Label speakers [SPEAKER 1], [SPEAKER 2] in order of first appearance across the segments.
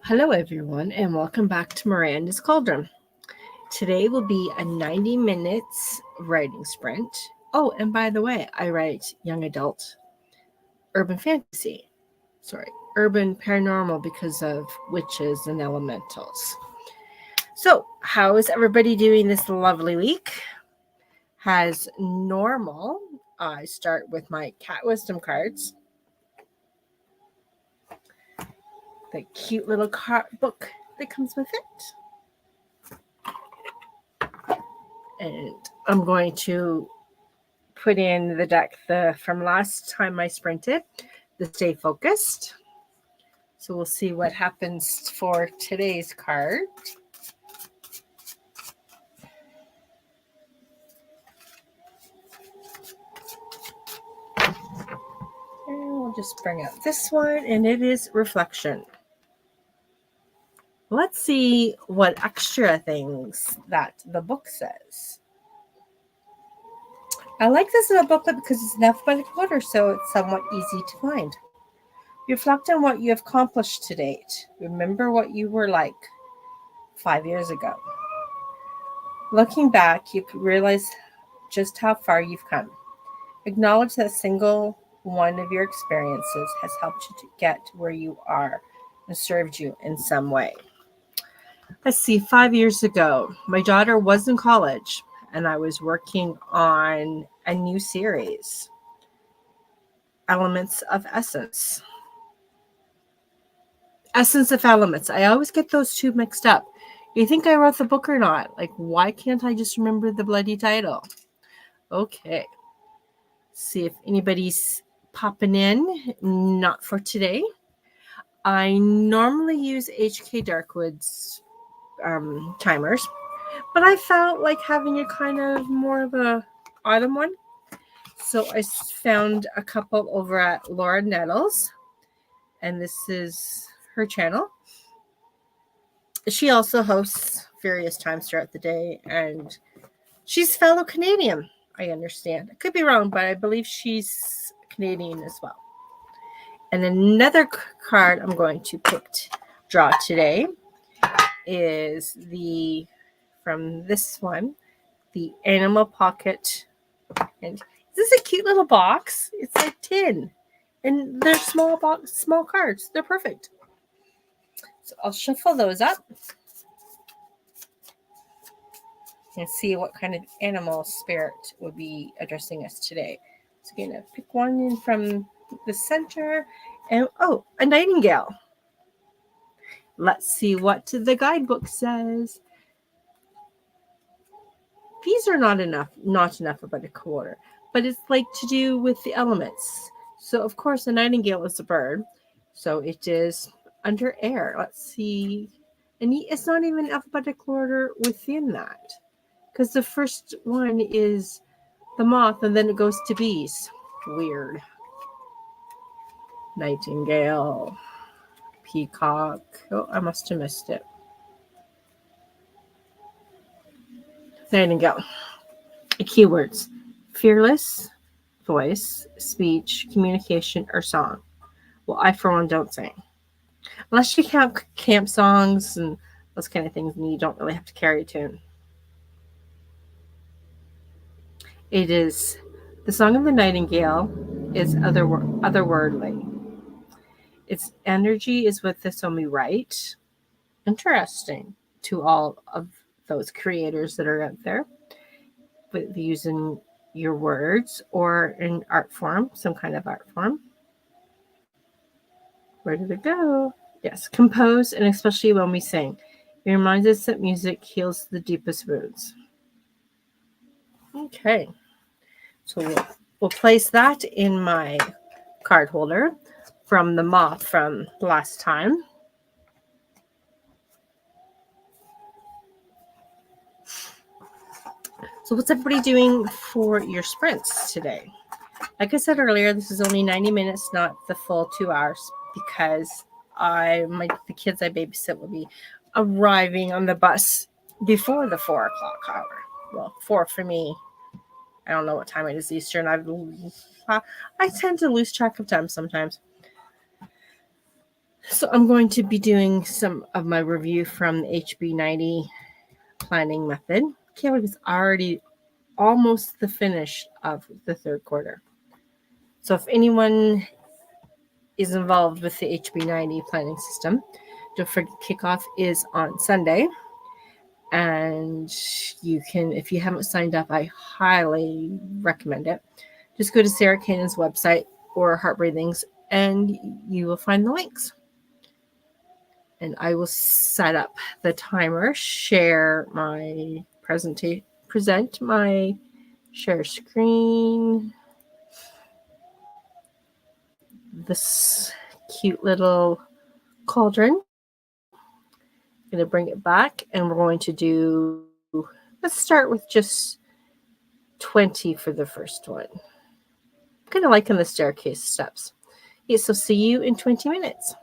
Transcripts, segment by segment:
[SPEAKER 1] Hello everyone and welcome back to Miranda's Cauldron. Today will be a 90 minutes writing sprint. Oh, and by the way, I write young adult urban fantasy. Urban paranormal because of witches and elementals. So, how is everybody doing this lovely week? As normal, I start with my cat wisdom cards. The cute little book that comes with it. And I'm going to put in the deck from last time I sprinted, the Stay Focused. So we'll see what happens for today's card. And we'll just bring out this one, and it is Reflection. Let's see what extra things that the book says. I like this little booklet because it's in alphabetical order, so it's somewhat easy to find. Reflect on what you have accomplished to date. Remember what you were like 5 years ago. Looking back, you realize just how far you've come. Acknowledge that single one of your experiences has helped you to get where you are and served you in some way. Let's see, 5 years ago, my daughter was in college and I was working on a new series, Elements of Essence. Essence of Elements. I always get those two mixed up. You think I wrote the book or not? Like, why can't I just remember the bloody title? Okay. See if anybody's popping in. Not for today. I normally use HK Darkwood's timers, but I felt like having a kind of more of a autumn one. So I found a couple over at Laura Nettles, and this is her channel. She also hosts various times throughout the day, and she's fellow Canadian, I understand. I could be wrong, but I believe she's Canadian as well. And another card I'm going to draw today is from this one, the Animal Pocket. And this is a cute little box. It's like tin, and they're small cards. They're perfect. So I'll shuffle those up and see what kind of animal spirit would be addressing us today. So I'm going to pick one in from the center. And a nightingale. Let's see what the guidebook says. These are not enough about a quarter, but it's like to do with the elements. So of course a nightingale is a bird. So it is under air. Let's see. And it's not even alphabetical order within that, because the first one is the moth and then it goes to bees. Weird. Nightingale. Peacock. Oh, I must have missed it. Nightingale. Keywords: fearless, voice, speech, communication, or song. Well, I for one don't sing. Unless you count camp songs and those kind of things, and you don't really have to carry a tune. It is the song of the nightingale is otherworldly. Its energy is with us when we write. Interesting to all of those creators that are out there, with using your words or in art form, some kind of art form. Where did it go? Yes, compose, and especially when we sing. It reminds us that music heals the deepest wounds. Okay, so we'll place that in my card holder from the moth from last time. So what's everybody doing for your sprints today? Like I said earlier, this is only 90 minutes, not the full 2 hours, because the kids I babysit will be arriving on the bus before the 4 o'clock hour. Well, 4 for me. I don't know what time it is Eastern. I tend to lose track of time sometimes. So I'm going to be doing some of my review from the HB90 planning method. Can't believe it's already almost the finish of the third quarter. So if anyone is involved with the HB90 planning system, don't forget kickoff is on Sunday. And you can, if you haven't signed up, I highly recommend it. Just go to Sarah Cannon's website or Heart Breathings and you will find the links. And I will set up the timer, share my present my share screen. This cute little cauldron. I'm going to bring it back and we're going to do, let's start with just 20 for the first one. I'm kind of liking the staircase steps. Okay, so see you in 20 minutes.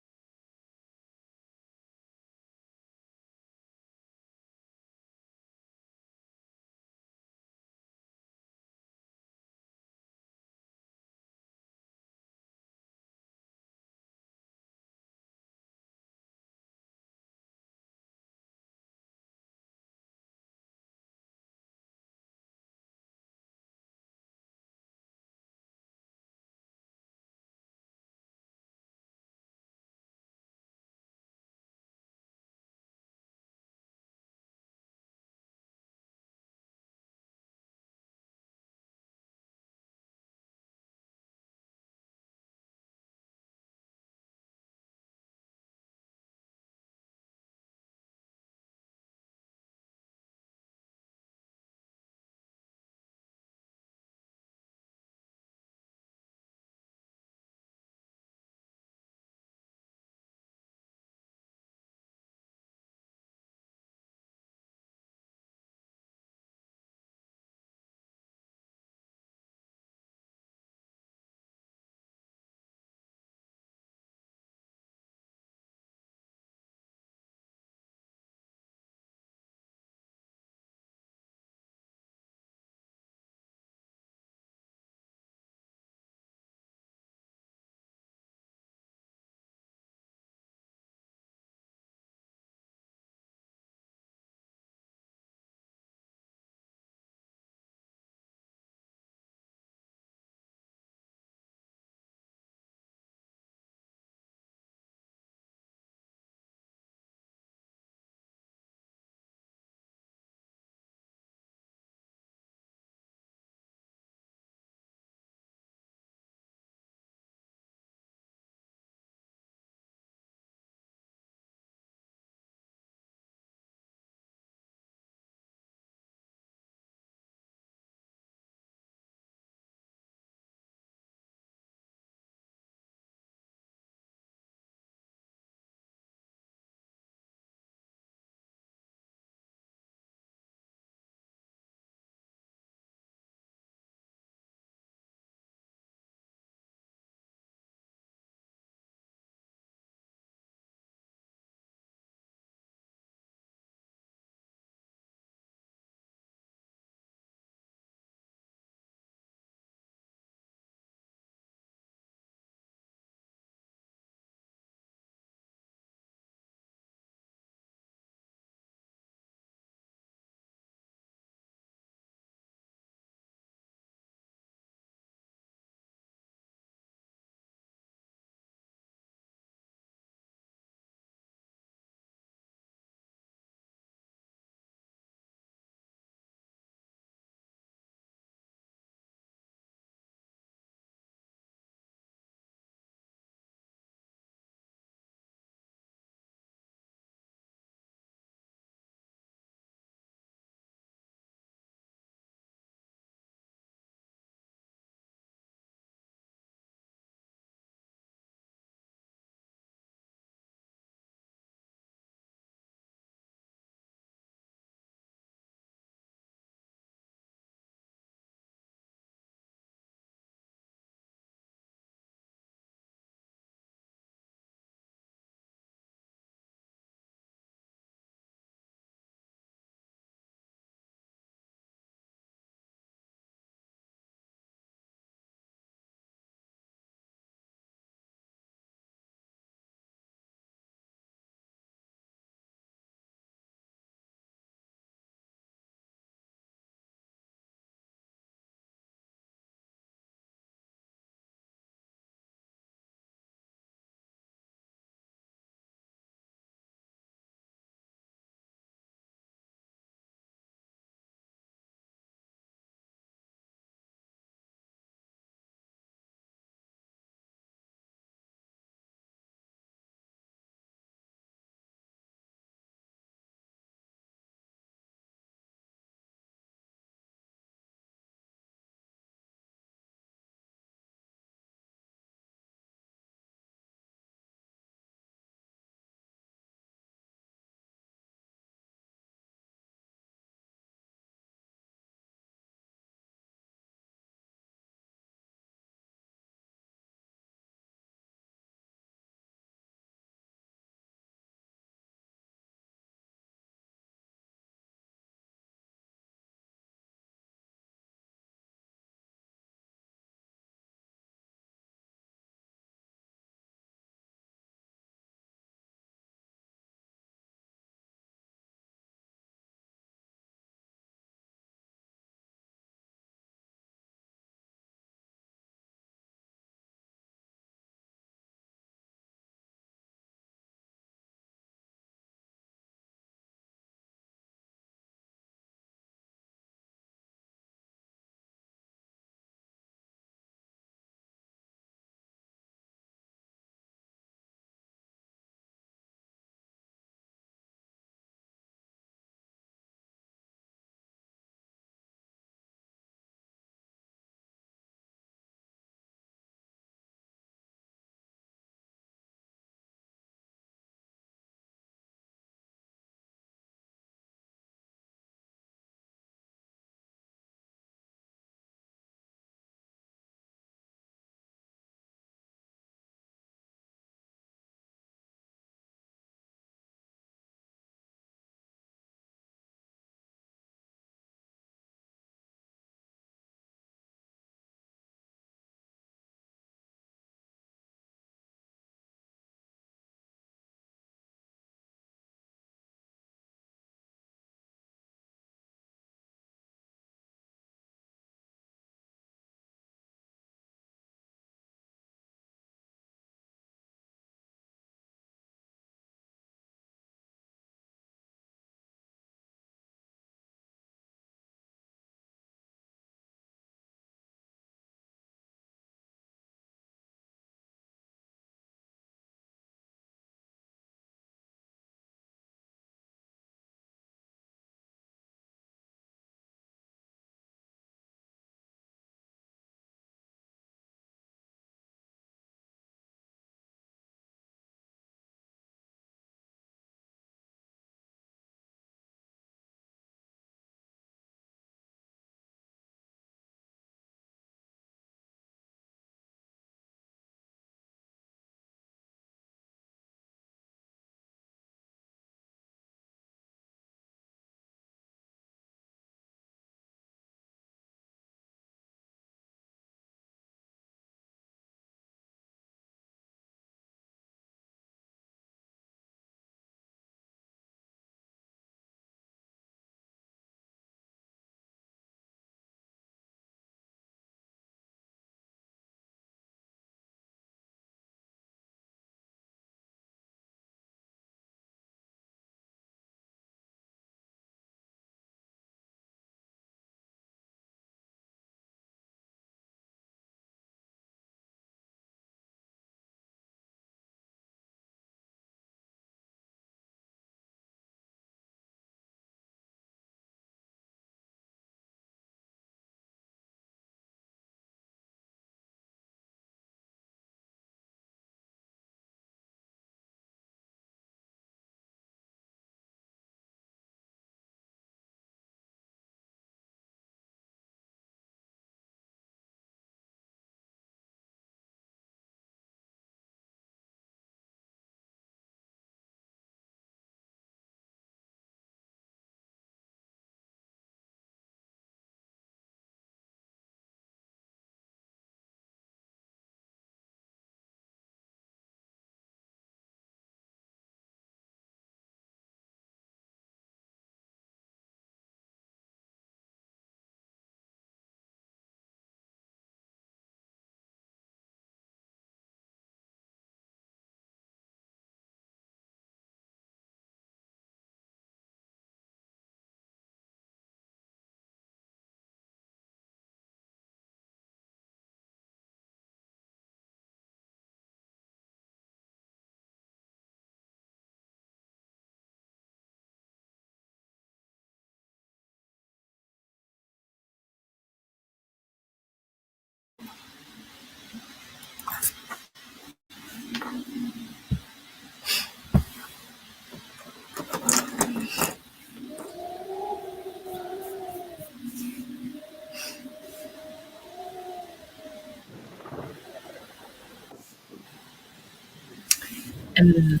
[SPEAKER 1] And,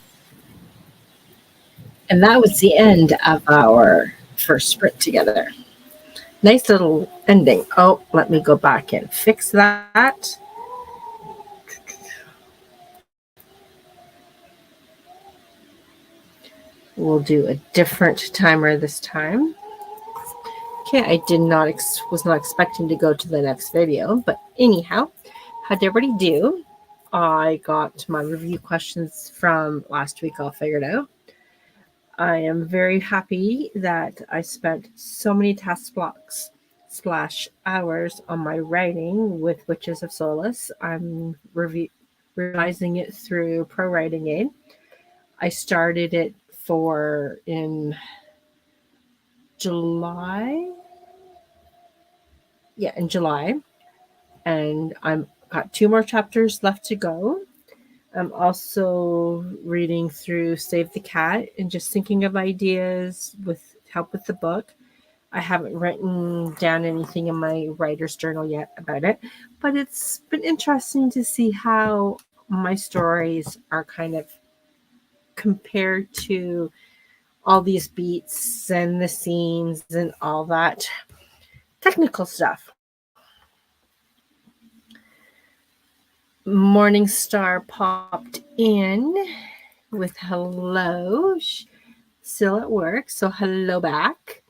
[SPEAKER 1] and that was the end of our first sprint together. Nice little ending. Oh, let me go back and fix that. We'll do a different timer this time. Okay, I was not expecting to go to the next video, but anyhow, how'd everybody do? I got my review questions from last week all figured out. I am very happy that I spent so many task blocks / hours on my writing with Witches of Solace. I'm revising it through Pro Writing Aid. I started it in July. Yeah, in July. And I'm got 2 more chapters left to go. I'm also reading through Save the Cat and just thinking of ideas with help with the book. I haven't written down anything in my writer's journal yet about it, but it's been interesting to see how my stories are kind of compared to all these beats and the scenes and all that technical stuff. Morningstar popped in with hello. Still at work, so hello back.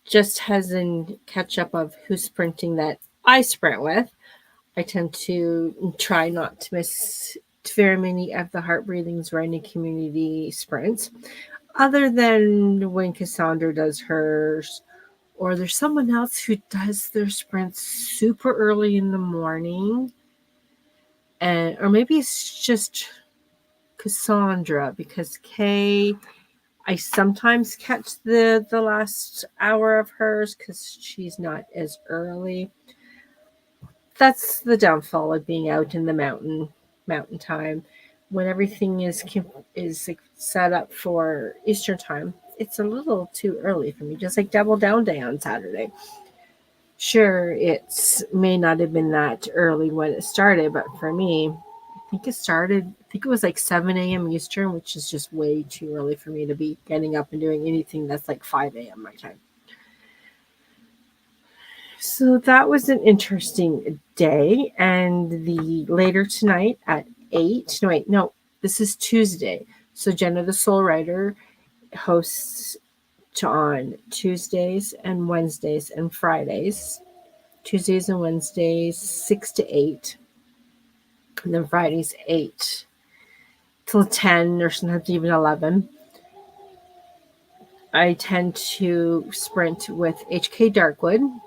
[SPEAKER 1] Just as in catch up of who's sprinting that I sprint with. I tend to try not to miss very many of the Heart Breathings Writing Community sprints, other than when Cassandra does hers, or there's someone else who does their sprints super early in the morning. Or maybe it's just Cassandra, because Kay, I sometimes catch the last hour of hers because she's not as early. That's the downfall of being out in the mountain time. When everything is set up for Eastern time, it's a little too early for me. Just like Double Down Day on Saturday. Sure, it may not have been that early when it started, but for me, I think it was like 7 a.m. Eastern, which is just way too early for me to be getting up and doing anything that's like 5 a.m. my time. So that was an interesting day. And the later tonight at 8, this is Tuesday. So Jenna the Soul Writer hosts on Tuesdays and Wednesdays and Fridays. Tuesdays and Wednesdays, 6 to 8. And then Fridays, 8 till 10 or sometimes even 11. I tend to sprint with HK Darkwood,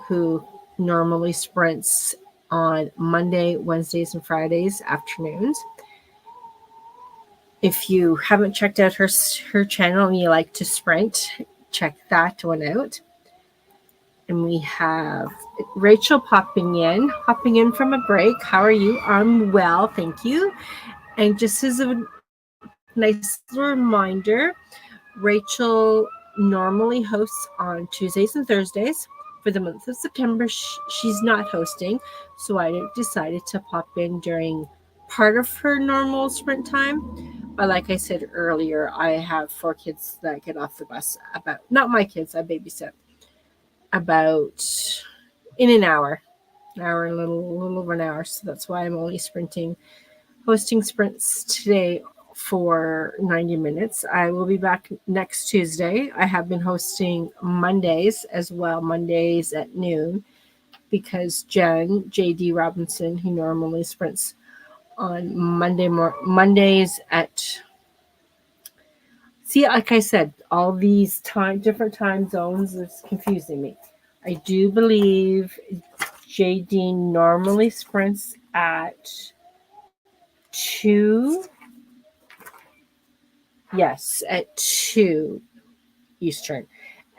[SPEAKER 1] who normally sprints on Monday, Wednesdays, and Fridays afternoons. If you haven't checked out her channel and you like to sprint, check that one out. And we have Rachel popping in from a break. How are you? I'm well, thank you. And just as a nice reminder, Rachel normally hosts on Tuesdays and Thursdays. For the month of September, she's not hosting, so I decided to pop in during part of her normal sprint time. But like I said earlier, I have 4 kids that get off the bus not my kids, I babysit, about in an hour, a little over an hour. So that's why I'm only hosting sprints today for 90 minutes. I will be back next Tuesday. I have been hosting Mondays as well, Mondays at noon, because JD Robinson, who normally sprints on Mondays at, see, like I said, all these different time zones is confusing me. I do believe JD normally sprints at 2. Yes, at 2 Eastern.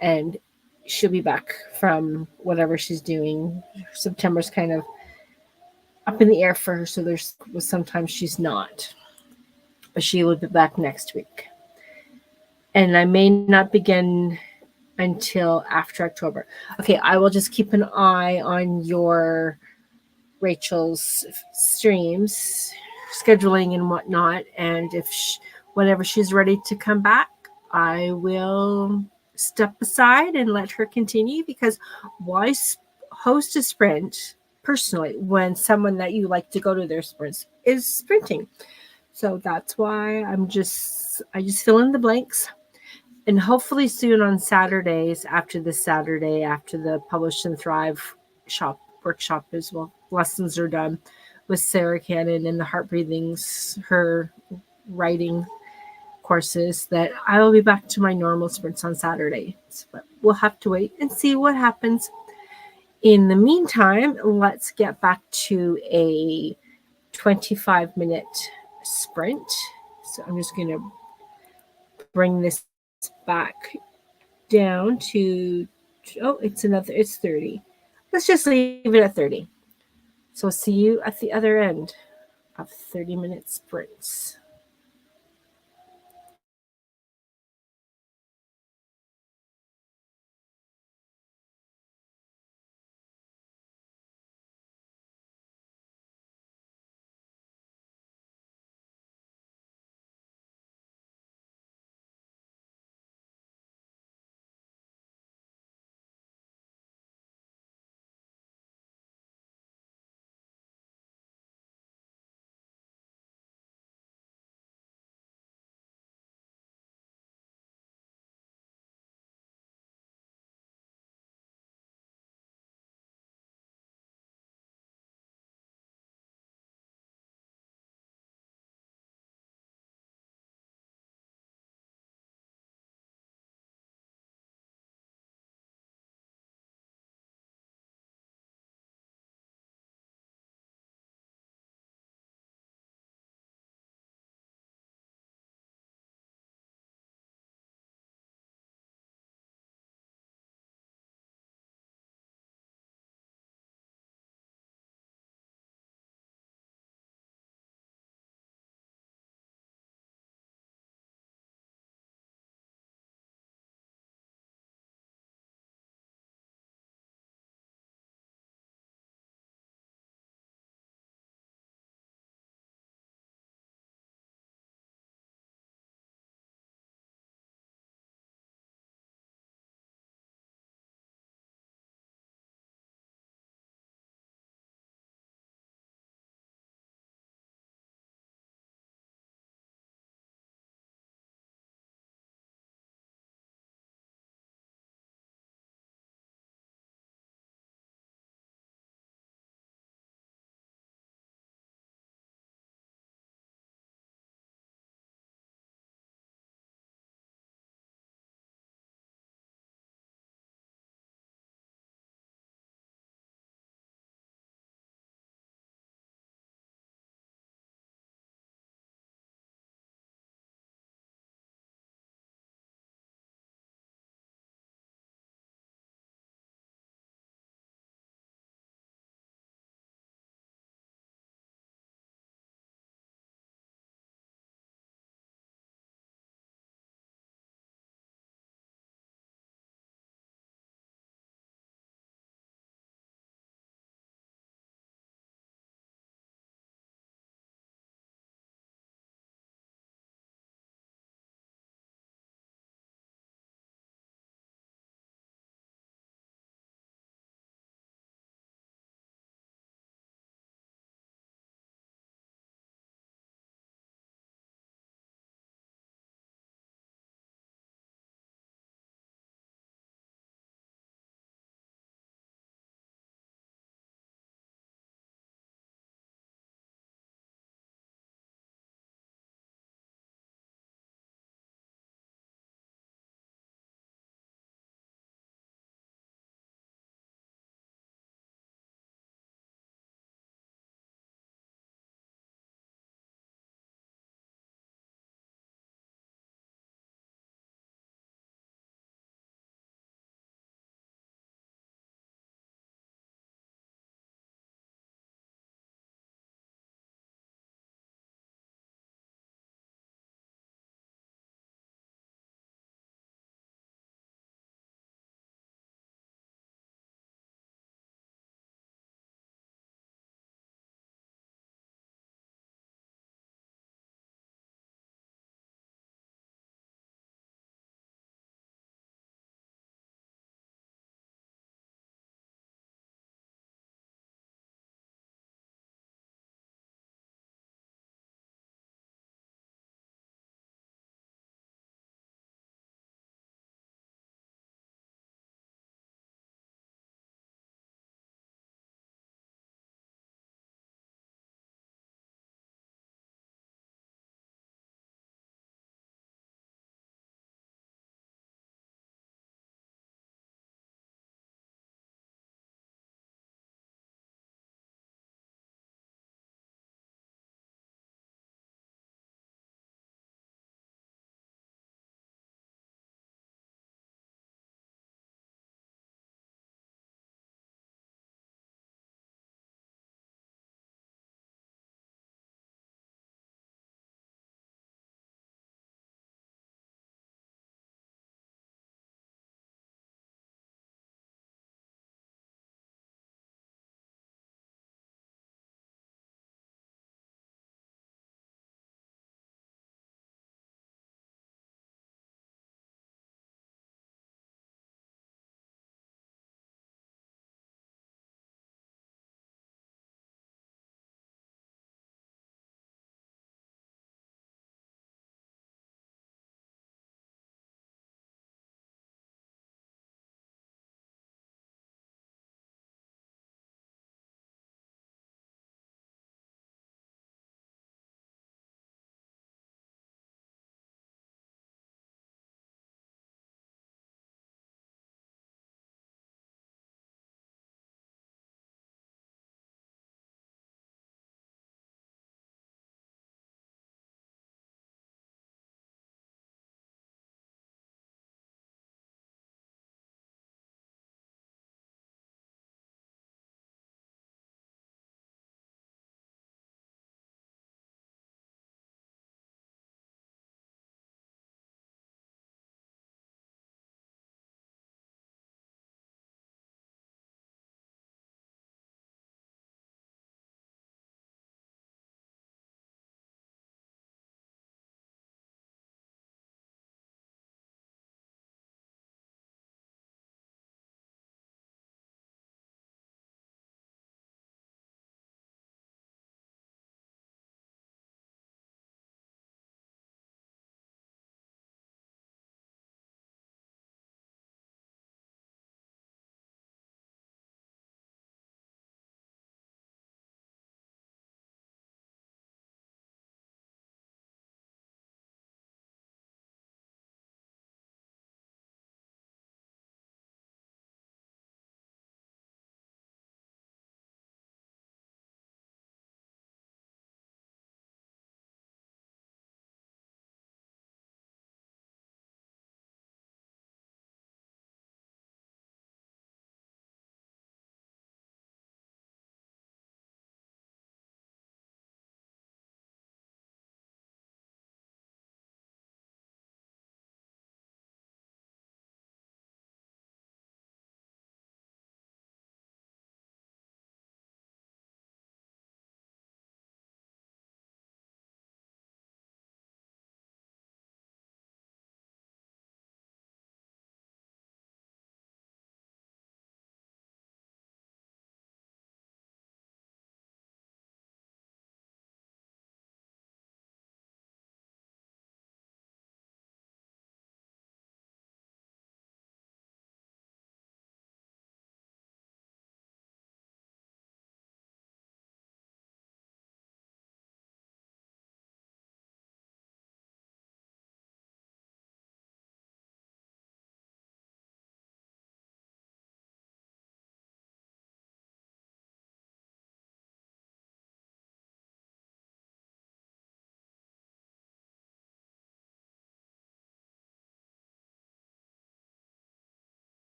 [SPEAKER 1] And she'll be back from whatever she's doing. September's kind of up in the air for her, so sometimes she's not. But she will be back next week. And I may not begin until after October. Okay, I will just keep an eye on your Rachel's streams. scheduling and whatnot. And if whenever she's ready to come back, I will step aside and let her continue, because why host a sprint personally when someone that you like to go to their sprints is sprinting? So that's why I just fill in the blanks. And hopefully soon on Saturdays, after the Publish and Thrive shop workshop as well, lessons are done with Sarah Cannon and the Heart Breathings, her writing courses, that I will be back to my normal sprints on Saturdays. But we'll have to wait and see what happens. In the meantime, let's get back to a 25-minute sprint. So I'm just going to bring this back down to, it's 30. Let's just leave it at 30. So see you at the other end of 30-minute sprints.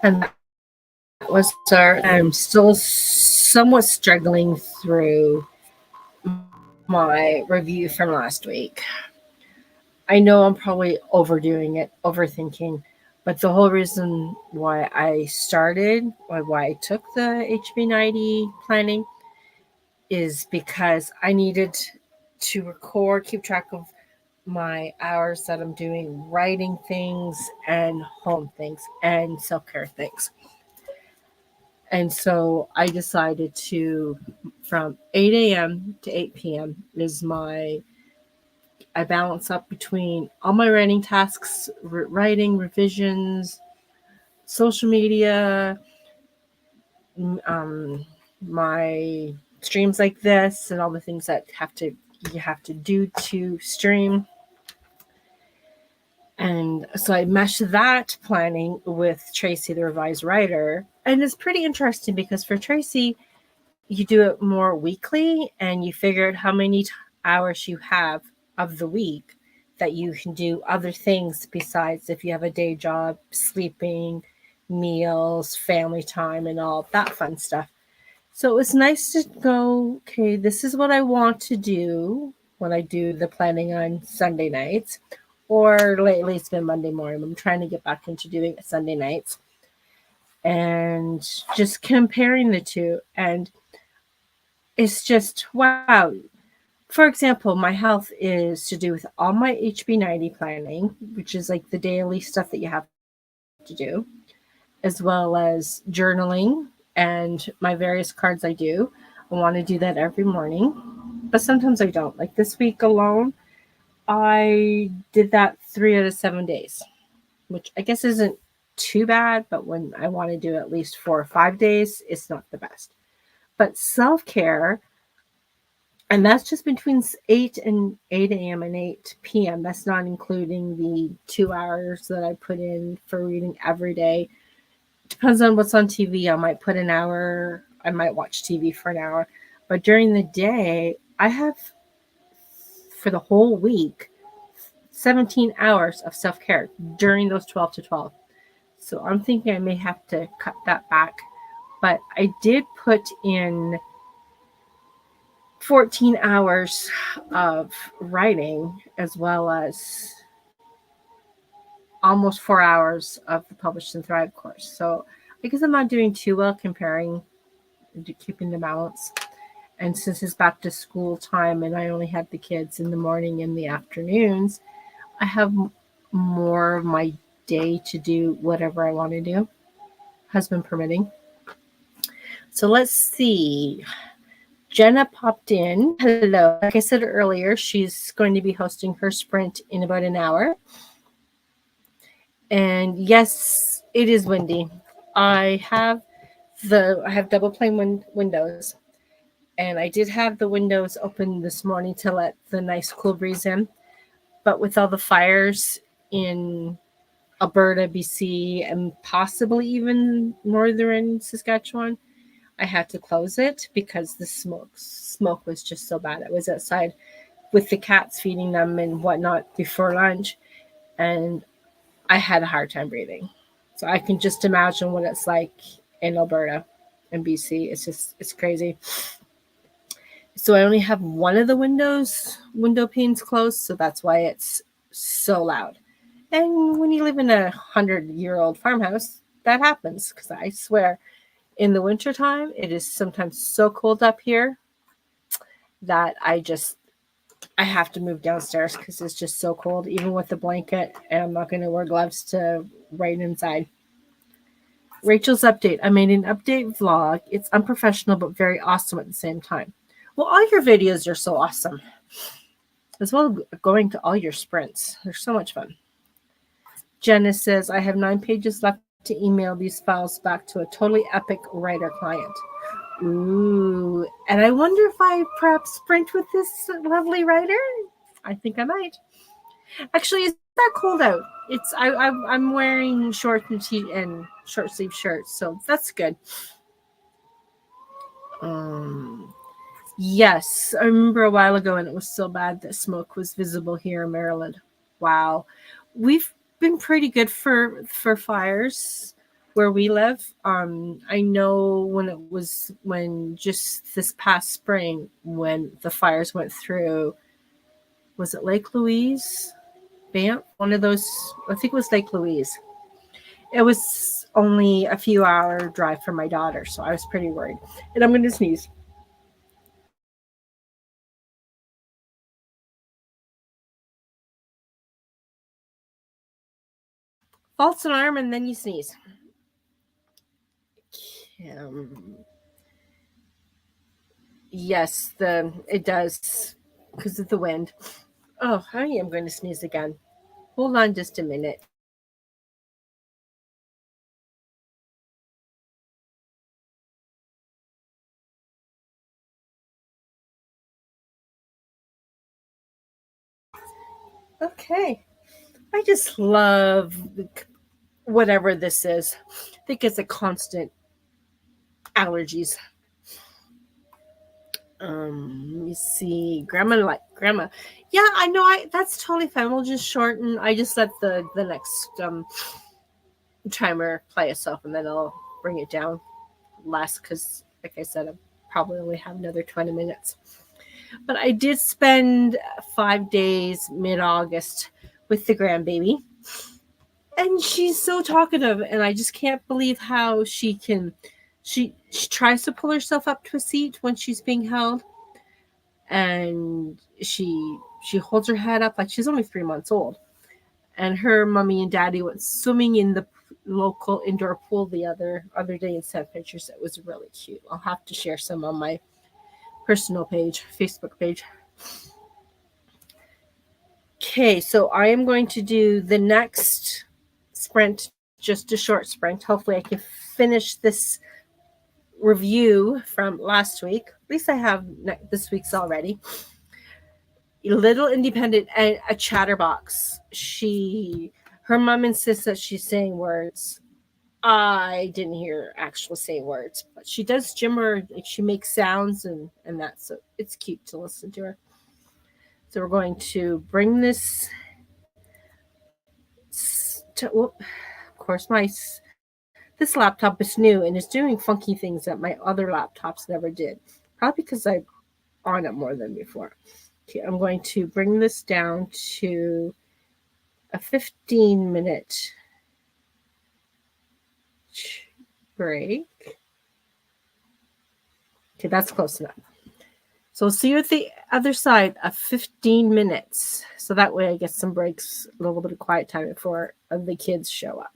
[SPEAKER 1] And that was I'm still somewhat struggling through my review from last week. I know I'm probably overdoing it, overthinking, but the whole reason why I started, why I took the HB90 planning is because I needed to record, keep track of my hours that I'm doing writing things and home things and self care things. And so I decided to, from 8 a.m. to 8 p.m. is I balance up between all my writing tasks, writing, revisions, social media, um, my streams like this, and all the things that you have to do to stream. And so I meshed that planning with Tracy, the revised writer. And it's pretty interesting because for Tracy, you do it more weekly and you figure out how many hours you have of the week that you can do other things besides if you have a day job, sleeping, meals, family time, and all that fun stuff. So it was nice to go, okay, this is what I want to do when I do the planning on Sunday nights. Or lately it's been Monday morning. I'm trying to get back into doing it Sunday nights. And just comparing the two. And it's just, wow. For example, my health is to do with all my HB90 planning, which is like the daily stuff that you have to do, as well as journaling and my various cards I do. I want to do that every morning, but sometimes I don't. Like this week alone, I did that 3 out of 7 days, which I guess isn't too bad, but when I want to do at least 4 or 5 days, it's not the best. But self care, and that's just between 8 a.m. and 8 p.m. That's not including the 2 hours that I put in for reading every day. Depends on what's on TV. I might put an hour, I might watch TV for an hour. But during the day, I have, for the whole week, 17 hours of self care during those 12 to 12. So I'm thinking I may have to cut that back. But I did put in 14 hours of writing as well as almost 4 hours of the Publish and Thrive course. So I guess I'm not doing too well comparing to keeping the balance. And since it's back to school time and I only have the kids in the morning and the afternoons, I have more of my day to do whatever I want to do, husband permitting. So let's see. Jenna popped in. Hello. Like I said earlier, she's going to be hosting her sprint in about an hour. And yes, it is windy. I have double pane windows, and I did have the windows open this morning to let the nice cool breeze in. But with all the fires in Alberta, BC, and possibly even northern Saskatchewan, I had to close it because the smoke was just so bad. I was outside with the cats feeding them and whatnot before lunch, and I had a hard time breathing. So I can just imagine what it's like in Alberta and BC. It's crazy. So I only have one of the window panes closed, so that's why it's so loud. And when you live in a 100-year-old farmhouse, that happens, because I swear in the wintertime, it is sometimes so cold up here that I have to move downstairs because it's just so cold, even with the blanket, and I'm not going to wear gloves to write inside. Rachel's update. I made an update vlog. It's unprofessional, but very awesome at the same time. Well, all your videos are so awesome, as well as going to all your sprints. They're so much fun. Jenna says, I have 9 pages left to email these files back to a totally epic writer client. Ooh, and I wonder if I perhaps sprint with this lovely writer. I think I might. Actually, it's that cold out. I'm wearing short and short sleeve shirts, so that's good. Yes, I remember a while ago, and it was so bad that smoke was visible here in Maryland. Wow, we've been pretty good for fires. where we live. I know when just this past spring when the fires went through, was it Lake Louise? Banff? One of those, I think it was Lake Louise. It was only a few hour drive for my daughter, so I was pretty worried. And I'm going to sneeze. False alarm, and then you sneeze. Yes, it does because of the wind. Oh, I am going to sneeze again. Hold on just a minute. Okay. I just love whatever this is. I think it's a constant allergies. Let me see. Grandma. Yeah, I know. That's totally fine. We'll just shorten. I just let the next timer play itself, and then I'll bring it down less because, like I said, I probably only have another 20 minutes. But I did spend 5 days mid-August with the grandbaby, and she's so talkative, and I just can't believe how she can. She tries to pull herself up to a seat when she's being held, and she holds her head up like she's only 3 months old. And her mommy and daddy went swimming in the local indoor pool the other day and sent pictures. It was really cute. I'll have to share some on my personal page, Facebook page. Okay, so I am going to do the next sprint, just a short sprint. Hopefully I can finish this review from last week. At least I have this week's already. Little independent and a chatterbox. Her mom insists that she's saying words. I didn't hear her actually say words, but she does gimmer. Like she makes sounds and that, so it's cute to listen to her. So we're going to bring this of course this laptop is new and is doing funky things that my other laptops never did. Probably because I'm on it more than before. Okay, I'm going to bring this down to a 15-minute break. Okay, that's close enough. So we'll see you at the other side of 15 minutes. So that way I get some breaks, a little bit of quiet time before the kids show up.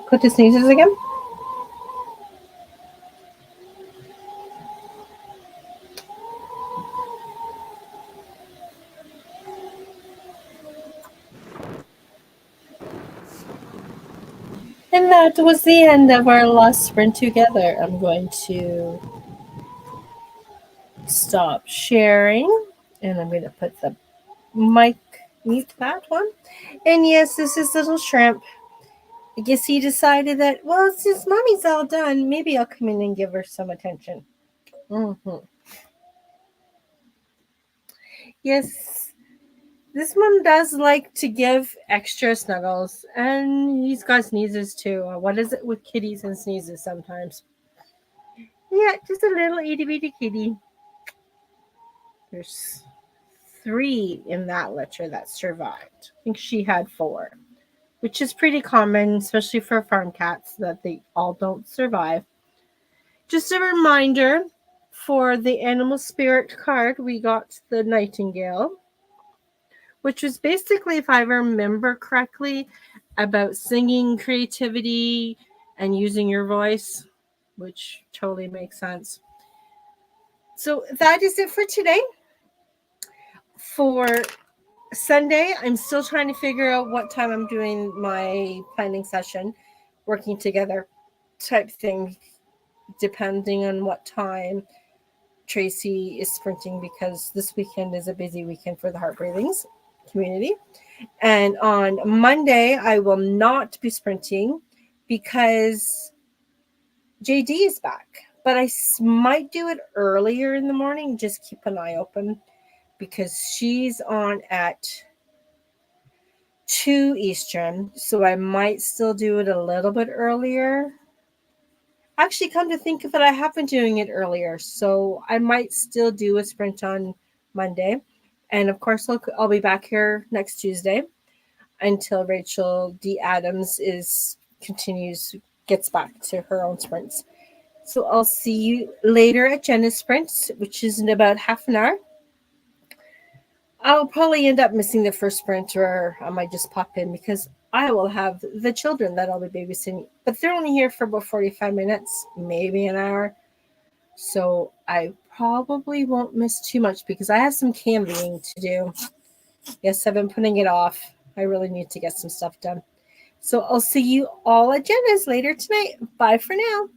[SPEAKER 1] Put the sneezes again. And that was the end of our last sprint together. I'm going to stop sharing, and I'm going to put the mic mute that one. And yes, this is Little Shrimp. I guess he decided that, well, since Mommy's all done, maybe I'll come in and give her some attention. Mm-hmm. Yes, this one does like to give extra snuggles, and he's got sneezes too. What is it with kitties and sneezes sometimes? Yeah, just a little itty bitty kitty. There's 3 in that litter that survived. I think she had 4, which is pretty common, especially for farm cats, that they all don't survive. Just a reminder, for the animal spirit card, we got the nightingale, which was basically, if I remember correctly, about singing creativity and using your voice, which totally makes sense. So that is it for today. For Sunday, I'm still trying to figure out what time I'm doing my planning session, working together type thing, depending on what time Tracy is sprinting, because this weekend is a busy weekend for the Heart Breathings community. And on Monday, I will not be sprinting because JD is back. But I might do it earlier in the morning. Just keep an eye open, because she's on at 2 Eastern. So I might still do it a little bit earlier. Actually, come to think of it, I have been doing it earlier. So I might still do a sprint on Monday. And of course, I'll be back here next Tuesday until Rachel D. Adams gets back to her own sprints. So I'll see you later at Jenna's sprints, which is in about half an hour. I'll probably end up missing the first sprint, or I might just pop in because I will have the children that I'll be babysitting. But they're only here for about 45 minutes, maybe an hour. So I probably won't miss too much because I have some canvassing to do. Yes, I've been putting it off. I really need to get some stuff done. So I'll see you all at Jenna's later tonight. Bye for now.